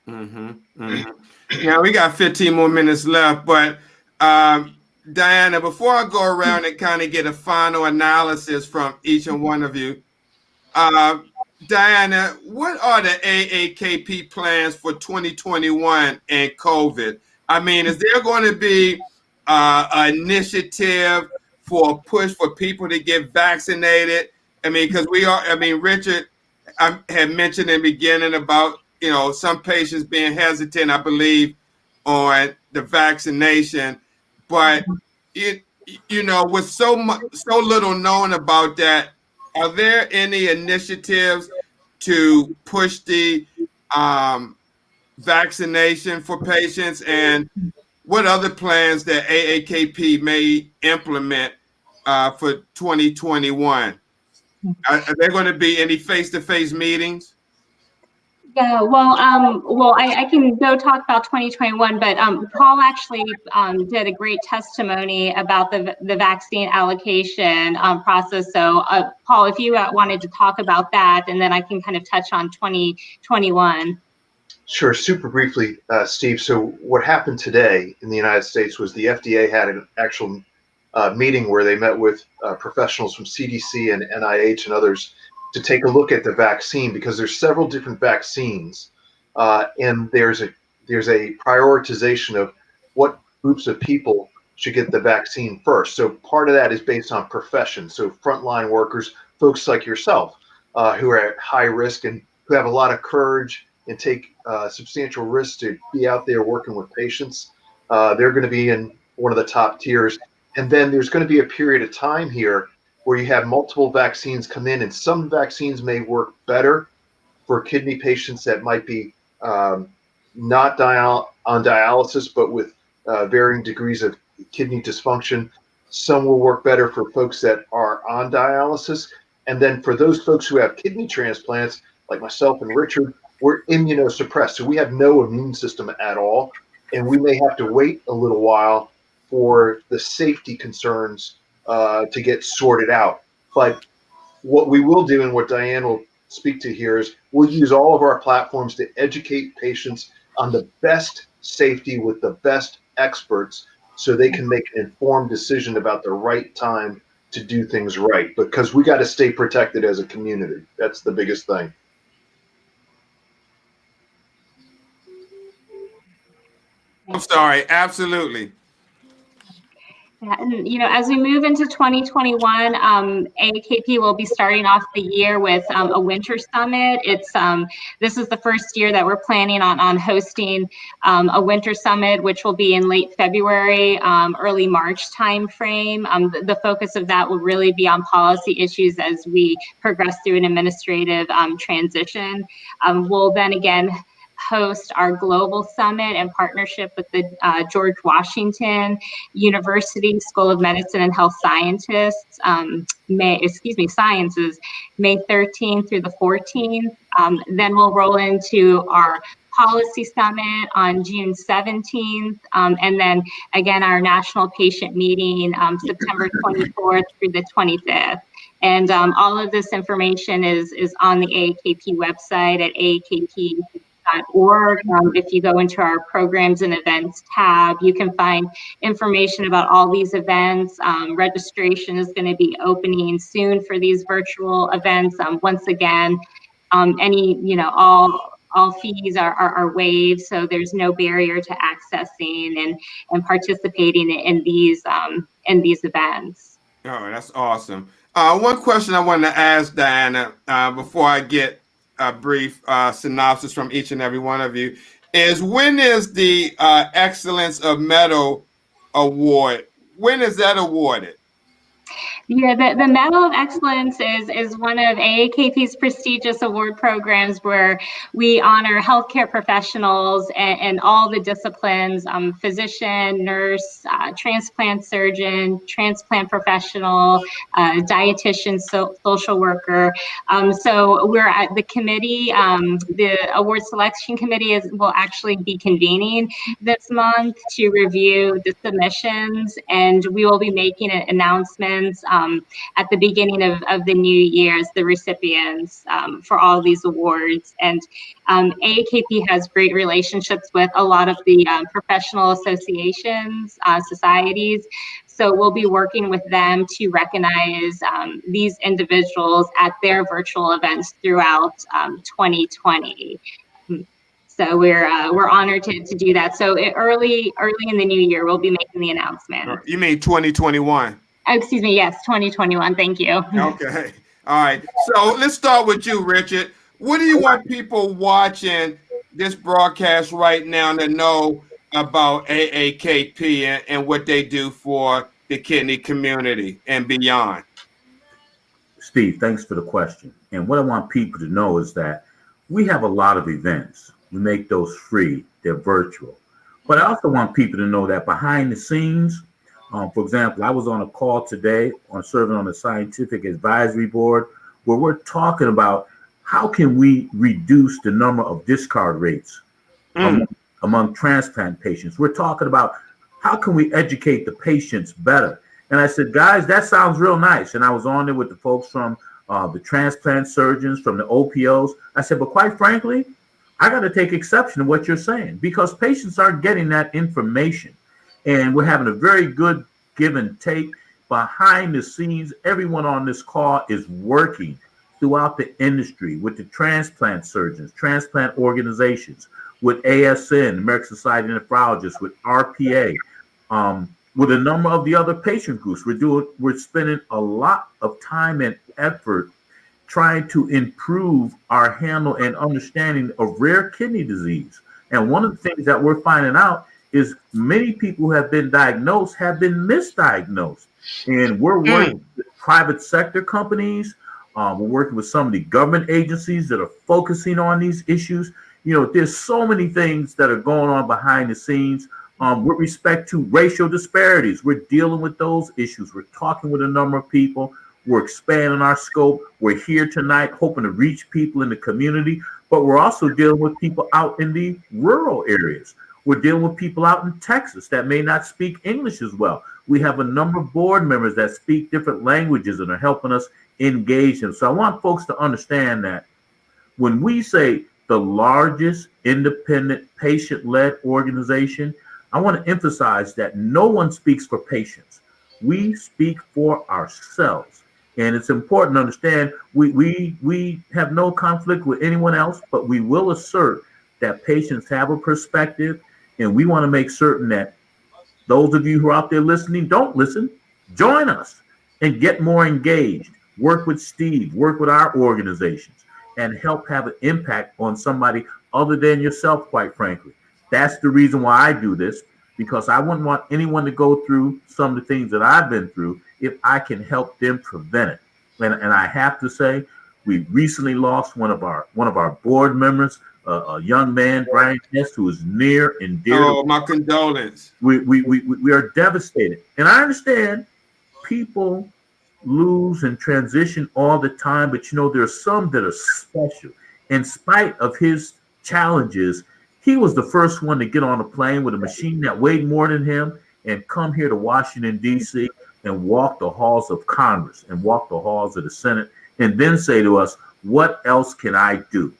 Mm-hmm. Mm-hmm. Now we got 15 more minutes left, but Diana, before I go around and kind of get a final analysis from each and one of you, Diana, what are the AAKP plans for 2021 and COVID? I mean, is there going to be an initiative for a push for people to get vaccinated? I mean, because Richard had mentioned in the beginning about, some patients being hesitant, I believe, on the vaccination. But, with so little known about that, are there any initiatives to push the vaccination for patients, and what other plans that AAKP may implement for 2021? Are there going to be any face-to-face meetings? Yeah, well, I can go talk about 2021, but Paul actually did a great testimony about the vaccine allocation process. So, Paul, if you wanted to talk about that, and then I can kind of touch on 2021. Sure, super briefly, Steve. So what happened today in the United States was the FDA had an actual meeting where they met with professionals from CDC and NIH and others to take a look at the vaccine, because there's several different vaccines, and there's a prioritization of what groups of people should get the vaccine first. So part of that is based on profession. So frontline workers, folks like yourself, who are at high risk and who have a lot of courage and take substantial risks to be out there working with patients, they're going to be in one of the top tiers. And then there's going to be a period of time here where you have multiple vaccines come in, and some vaccines may work better for kidney patients that might be not on dialysis, but with varying degrees of kidney dysfunction. Some will work better for folks that are on dialysis. And then for those folks who have kidney transplants, like myself and Richard, we're immunosuppressed. So we have no immune system at all. and we may have to wait a little while for the safety concerns to get sorted out. But what we will do, and what Diane will speak to here, is we'll use all of our platforms to educate patients on the best safety with the best experts so they can make an informed decision about the right time to do things right, because we got to stay protected as a community. That's the biggest thing. I'm sorry, absolutely. Yeah, and as we move into 2021, AAKP will be starting off the year with a winter summit. This is the first year that we're planning on hosting a winter summit, which will be in late February, early March timeframe. The focus of that will really be on policy issues as we progress through an administrative transition. We'll then again host our global summit in partnership with the George Washington University School of Medicine and Health Sciences, May 13th through the 14th. Then we'll roll into our policy summit on June 17th, and then again our national patient meeting September 24th through the 25th. And all of this information is on the AAKP website at aakp.org. If you go into our programs and events tab, you can find information about all these events. Registration is going to be opening soon for these virtual events. Once again, all fees are waived, so there's no barrier to accessing and participating in these events. Oh, that's awesome. One question I wanted to ask Diana before I get a brief synopsis from each and every one of you is, when is the Excellence of Medal Award? When is that awarded? Yeah, the Medal of Excellence is one of AAKP's prestigious award programs where we honor healthcare professionals and all the disciplines, physician, nurse, transplant surgeon, transplant professional, dietitian, social worker. So we're at the committee, the award selection committee will actually be convening this month to review the submissions, and we will be making announcements at the beginning of the new year as the recipients for all these awards. And AAKP has great relationships with a lot of the professional associations, societies. So we'll be working with them to recognize these individuals at their virtual events throughout 2020. So we're honored to do that. So early in the new year, we'll be making the announcement. You mean 2021? Oh, excuse me. Yes, 2021. Thank you. Okay. All right. So let's start with you, Richard. What do you want people watching this broadcast right now to know about AAKP and what they do for the kidney community and beyond? Steve, thanks for the question. And what I want people to know is that we have a lot of events. We make those free. They're virtual. But I also want people to know that behind the scenes, for example, I was on a call today serving on the scientific advisory board where we're talking about how can we reduce the number of discard rates among transplant patients. We're talking about how can we educate the patients better. And I said, guys, that sounds real nice. And I was on there with the folks from the transplant surgeons, from the OPOs. I said, but quite frankly, I got to take exception to what you're saying because patients aren't getting that information. And we're having a very good give and take behind the scenes. Everyone on this call is working throughout the industry with the transplant surgeons, transplant organizations, with ASN, American Society of Nephrologists, with RPA, with a number of the other patient groups. We're spending a lot of time and effort trying to improve our handle and understanding of rare kidney disease. And one of the things that we're finding out is many people who have been diagnosed have been misdiagnosed. And we're working with private sector companies. We're working with some of the government agencies that are focusing on these issues. You know, there's so many things that are going on behind the scenes. With respect to racial disparities, we're dealing with those issues. We're talking with a number of people. We're expanding our scope. We're here tonight hoping to reach people in the community, but we're also dealing with people out in the rural areas. We're dealing with people out in Texas that may not speak English as well. We have a number of board members that speak different languages and are helping us engage them. So I want folks to understand that when we say the largest independent patient-led organization, I want to emphasize that no one speaks for patients. We speak for ourselves. And it's important to understand we have no conflict with anyone else, but we will assert that patients have a perspective, and we want to make certain that those of you who are out there listening, don't listen, join us and get more engaged. Work with Steve, work with our organizations, and help have an impact on somebody other than yourself, quite frankly. That's the reason why I do this, because I wouldn't want anyone to go through some of the things that I've been through if I can help them prevent it. And I have to say, we recently lost one of our board members, a young man, Brian Hess, who is near and dear. Oh, my condolences. We are devastated. And I understand people lose and transition all the time, but there's some that are special. In spite of his challenges, he was the first one to get on a plane with a machine that weighed more than him and come here to Washington, D.C. and walk the halls of Congress and walk the halls of the Senate and then say to us, what else can I do?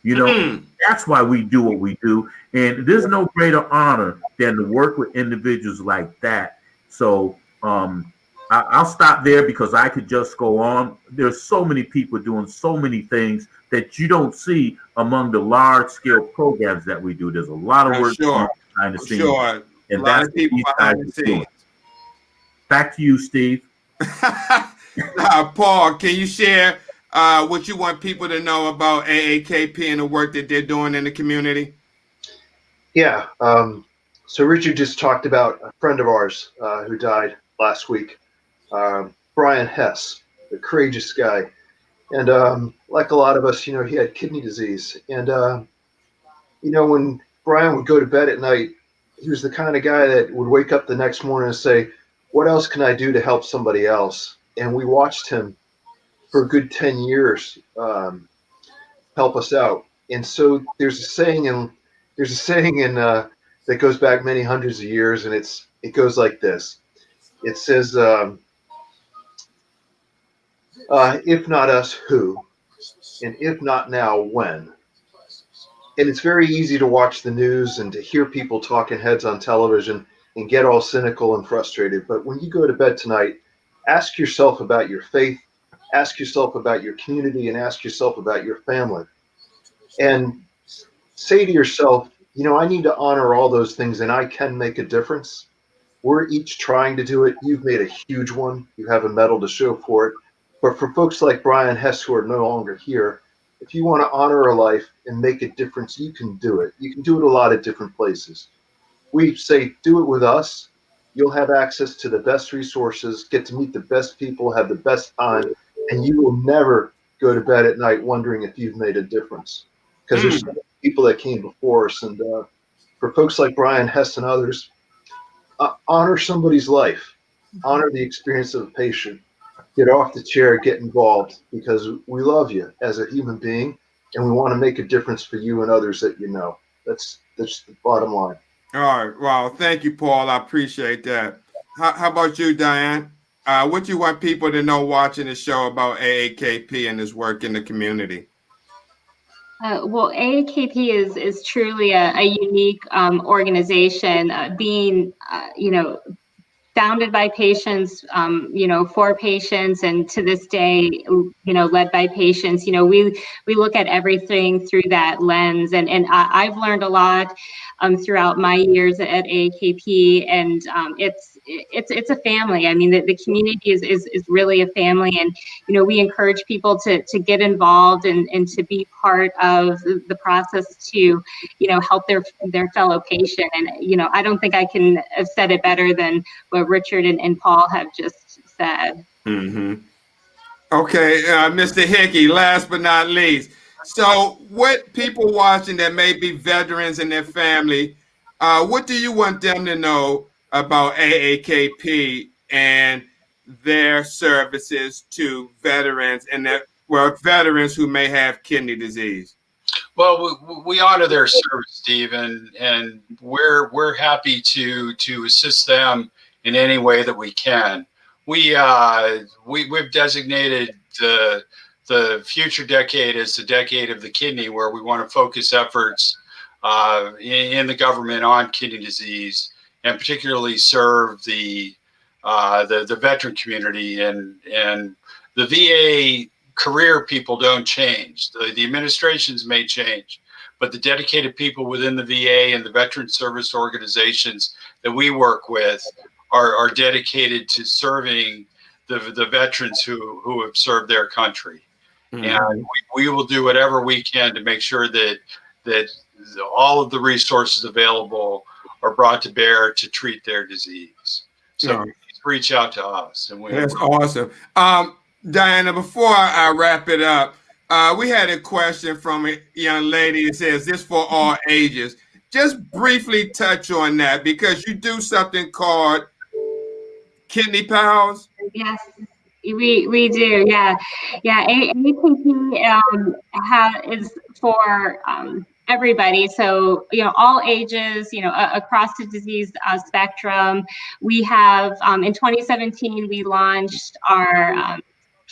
That's why we do what we do. And there's no greater honor than to work with individuals like that. So I'll stop there because I could just go on. There's so many people doing so many things that you don't see among the large scale programs that we do. There's a lot of work behind the scenes. Sure. And a lot of people behind the scenes. Back to you, Steve. Paul, can you share what you want people to know about AAKP and the work that they're doing in the community? Yeah. So Richard just talked about a friend of ours who died last week, Brian Hess, the courageous guy. And like a lot of us, he had kidney disease. And, when Brian would go to bed at night, he was the kind of guy that would wake up the next morning and say, what else can I do to help somebody else? And we watched him for a good 10 years help us out. And so there's a saying that goes back many hundreds of years, and it goes like this. It says, if not us, who? And if not now, when? And it's very easy to watch the news and to hear people talking heads on television and get all cynical and frustrated. But when you go to bed tonight, ask yourself about your faith, ask yourself about your community, and ask yourself about your family. And say to yourself, I need to honor all those things and I can make a difference. We're each trying to do it. You've made a huge one. You have a medal to show for it. But for folks like Brian Hess who are no longer here, if you want to honor a life and make a difference, you can do it. You can do it a lot of different places. We say, do it with us. You'll have access to the best resources, get to meet the best people, have the best time, and you will never go to bed at night wondering if you've made a difference. Because there's so many people that came before us. And for folks like Brian Hess and others, honor somebody's life, honor the experience of a patient. Get off the chair, get involved, because we love you as a human being, and we want to make a difference for you and others that you know. That's the bottom line. All right. Well, thank you, Paul. I appreciate that. How about you, Diane? What do you want people to know watching the show about AAKP and its work in the community? Well, AAKP is truly a unique organization, being, founded by patients, for patients, and to this day, led by patients. We look at everything through that lens, and I've learned a lot throughout my years at AAKP, and it's a family. I mean, the community is really a family, and we encourage people to get involved and to be part of the process to help their fellow patient. And I don't think I can have said it better than what Richard and Paul have just said. Mm-hmm. Okay, Mr. Hickey, last but not least. So what people watching that may be veterans and their family, what do you want them to know about AAKP and their services to veterans and veterans who may have kidney disease? Well, we honor their service, Steve, and we're happy to assist them in any way that we can. We've designated the future decade as the decade of the kidney, where we want to focus efforts in the government on kidney disease, and particularly serve the veteran community, and the VA career people don't change. The administrations may change, but the dedicated people within the VA and the veteran service organizations that we work with are dedicated to serving the veterans who have served their country. Mm-hmm. And we will do whatever we can to make sure that all of the resources available are brought to bear to treat their disease. So reach out to us. And that's awesome. Diana, before I wrap it up, we had a question from a young lady that says, "This for all ages." Just briefly touch on that, because you do something called Kidney Pals. Yes, we do. Yeah. AAKP is for everybody. So, all ages, across the disease spectrum. We have, in 2017, we launched our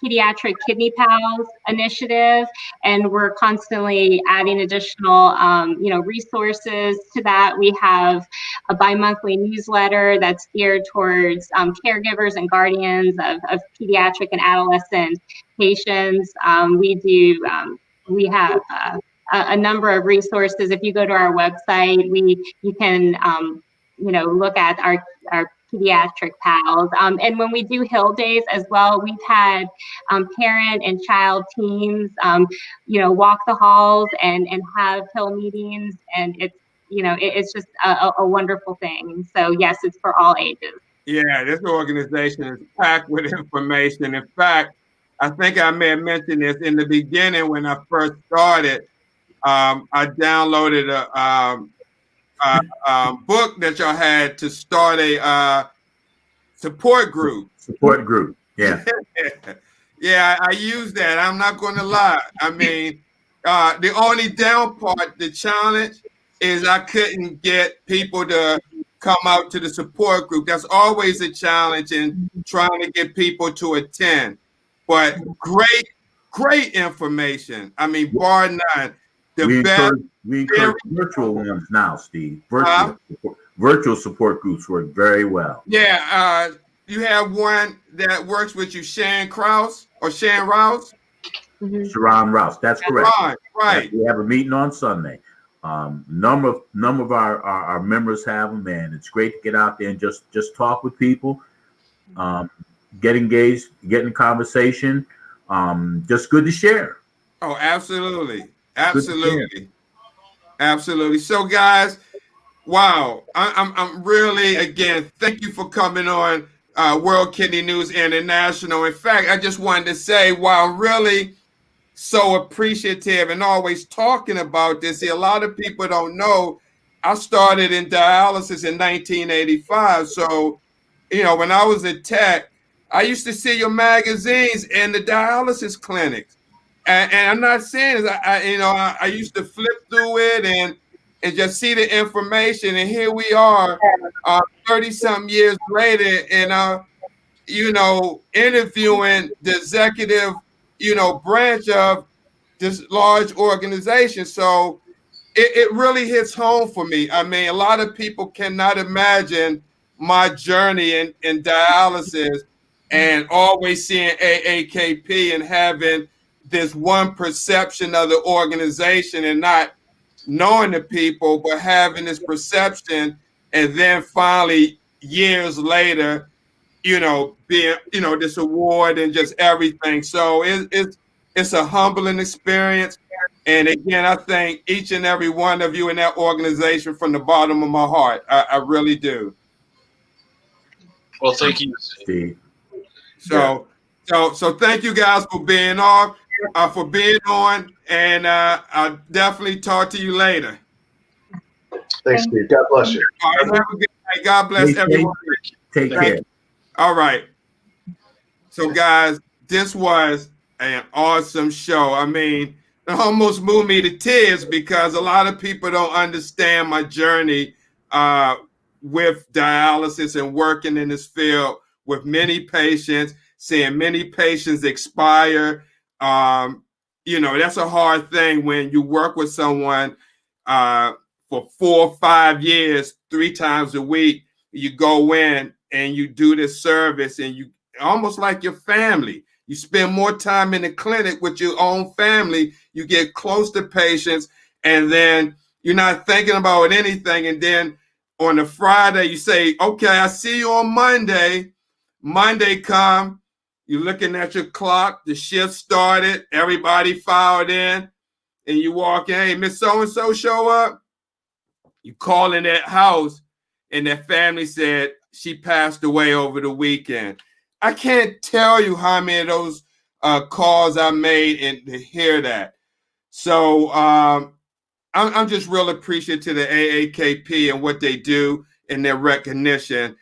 Pediatric Kidney Pals initiative, and we're constantly adding additional, resources to that. We have a bi-monthly newsletter that's geared towards caregivers and guardians of pediatric and adolescent patients. We have a number of resources. If you go to our website, you can look at our pediatric pals. And when we do Hill Days as well, we've had parent and child teams, walk the halls and have Hill meetings. And it's just a wonderful thing. So yes, it's for all ages. Yeah, this organization is packed with information. In fact, I think I may have mentioned this in the beginning when I first started. I downloaded a book that y'all had to start a support group. Support group, yeah. Yeah, I use that. I'm not going to lie. I mean, the only down part, the challenge, is I couldn't get people to come out to the support group. That's always a challenge in trying to get people to attend. But great information. I mean, bar none. We encourage virtual ones now, Steve. Virtual support groups work very well. Yeah, you have one that works with you, Sharon Rouse. Mm-hmm. Sharon Rouse, that's correct. Right. We have a meeting on Sunday. Number of our members have them, and it's great to get out there and just talk with people, get engaged, get in conversation. Just good to share. Oh, absolutely. So, guys, wow, I'm really, again, thank you for coming on World Kidney News International. In fact, I just wanted to say, while I'm really so appreciative and always talking about this, a lot of people don't know I started in dialysis in 1985. So, when I was a tech, I used to see your magazines in the dialysis clinics. And I'm not saying I used to flip through it and just see the information, and here we are 30-something years later, and interviewing the executive branch of this large organization. So it really hits home for me. I mean, a lot of people cannot imagine my journey in dialysis, and always seeing AAKP and having this one perception of the organization and not knowing the people, but having this perception, and then finally years later, being, this award and just everything. So it's a humbling experience. And again, I thank each and every one of you in that organization from the bottom of my heart. I really do. Well, thank you, Steve. So thank you guys for being on, and I'll definitely talk to you later. Thanks, Steve. God bless you. All right, have a good night. God bless everyone. Take care. All right. So, guys, this was an awesome show. I mean, It almost moved me to tears because a lot of people don't understand my journey with dialysis and working in this field with many patients, seeing many patients expire. That's a hard thing when you work with someone for 4 or 5 years, 3 times a week. You go in and you do this service, and you almost like your family. You spend more time in the clinic with your own family. You get close to patients, and then you're not thinking about anything. And then on a Friday, you say, okay, I see you on Monday. Monday come, you're looking at your clock, the shift started, everybody filed in, and you walk in, hey, Miss So-and-so show up. You call in that house, and that family said she passed away over the weekend. I can't tell you how many of those calls I made and to hear that. So I'm just real appreciative to the AAKP and what they do and their recognition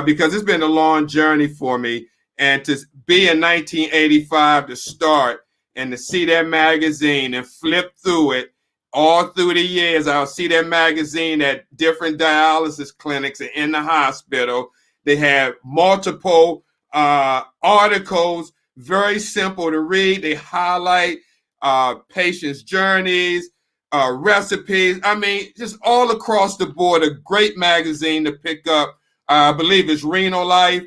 because it's been a long journey for me. And to be in 1985 to start and to see that magazine and flip through it all through the years, I'll see that magazine at different dialysis clinics and in the hospital. They have multiple articles, very simple to read. They highlight patients' journeys, recipes. I mean, just all across the board, a great magazine to pick up. I believe it's Renal Life,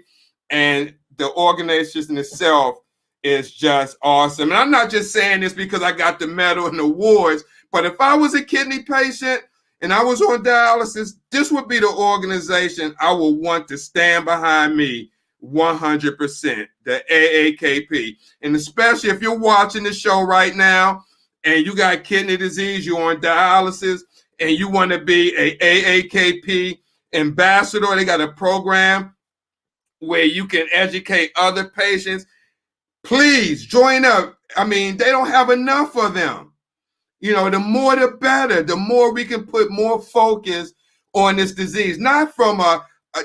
and the organization itself is just awesome. And I'm not just saying this because I got the medal and awards, but if I was a kidney patient and I was on dialysis, this would be the organization I would want to stand behind me 100%, the AAKP. And especially if you're watching the show right now and you got kidney disease, you're on dialysis, and you want to be a AAKP ambassador, they got a program where you can educate other patients. Please join up. I mean, they don't have enough of them. The more the better, the more we can put more focus on this disease, not from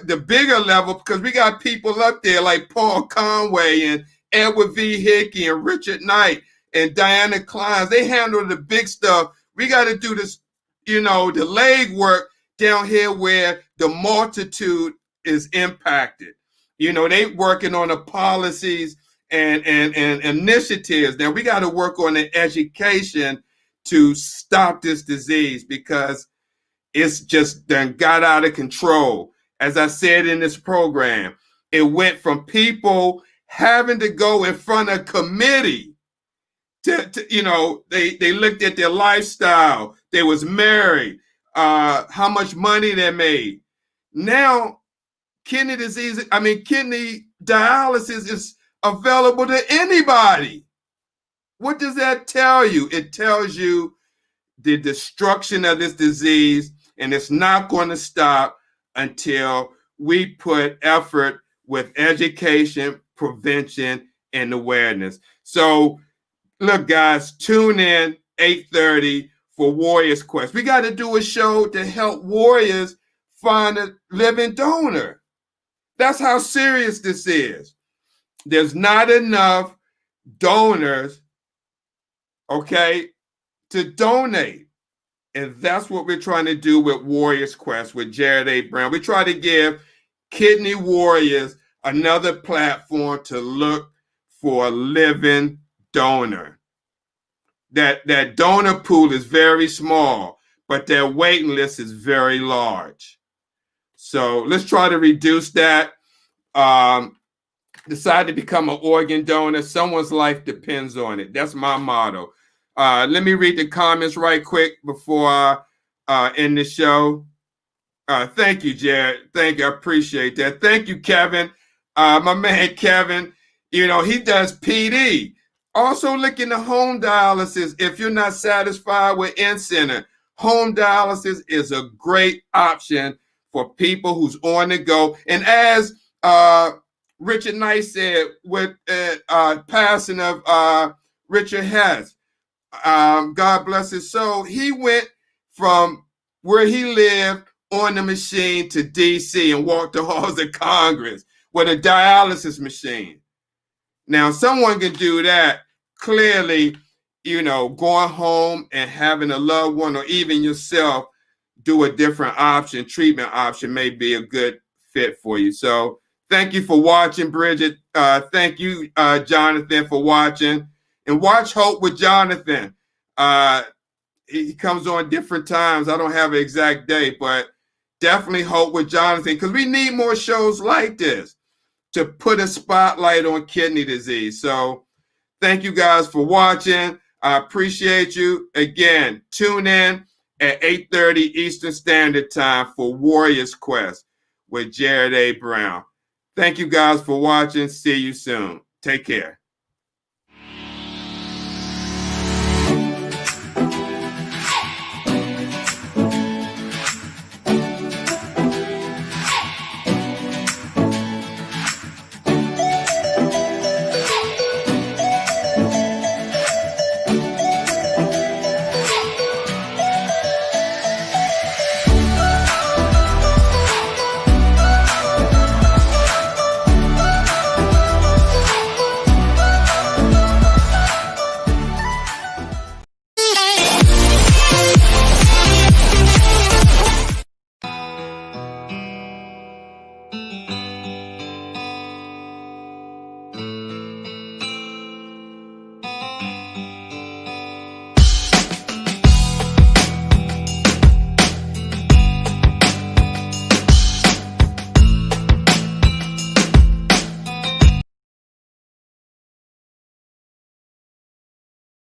the bigger level, because we got people up there like Paul Conway and Edward V. Hickey and Richard Knight and Diana Clynes. They handle the big stuff. We got to do this, the leg work down here where the multitude is impacted. They working on the policies and initiatives. Now we got to work on the education to stop this disease because it's just done got out of control. As I said in this program, it went from people having to go in front of committee to they looked at their lifestyle, they was married, how much money they made. Now, kidney dialysis is available to anybody. What does that tell you? It tells you the destruction of this disease, and it's not going to stop until we put effort with education, prevention, and awareness. So, look, guys, tune in 8:30 for Warriors Quest. We got to do a show to help warriors find a living donor. That's how serious this is. There's not enough donors, okay, to donate. And that's what we're trying to do with Warriors Quest with Jared A. Brown. We try to give kidney warriors another platform to look for a living donor. That donor pool is very small, but their waiting list is very large. So let's try to reduce that. Decide to become an organ donor. Someone's life depends on it. That's my motto. Let me read the comments right quick before I end the show. Thank you, Jared. Thank you. I appreciate that. Thank you, Kevin. My man, Kevin, he does PD. Also look into home dialysis. If you're not satisfied with in-center, home dialysis is a great option for people who's on the go. And as Richard Knight said with passing of Richard Hess, God bless his soul, he went from where he lived on the machine to D.C. and walked the halls of Congress with a dialysis machine. Now, someone can do that. Clearly, going home and having a loved one or even yourself do a different treatment option may be a good fit for you. So thank you for watching, Bridget. Thank you, Jonathan, for watching. And watch Hope with Jonathan. He comes on different times. I don't have an exact date, but definitely Hope with Jonathan, because we need more shows like this to put a spotlight on kidney disease. So thank you guys for watching. I appreciate you. Again, tune in at 8:30 Eastern Standard Time for Warriors Quest with Jared A. Brown. Thank you guys for watching. See you soon. Take care.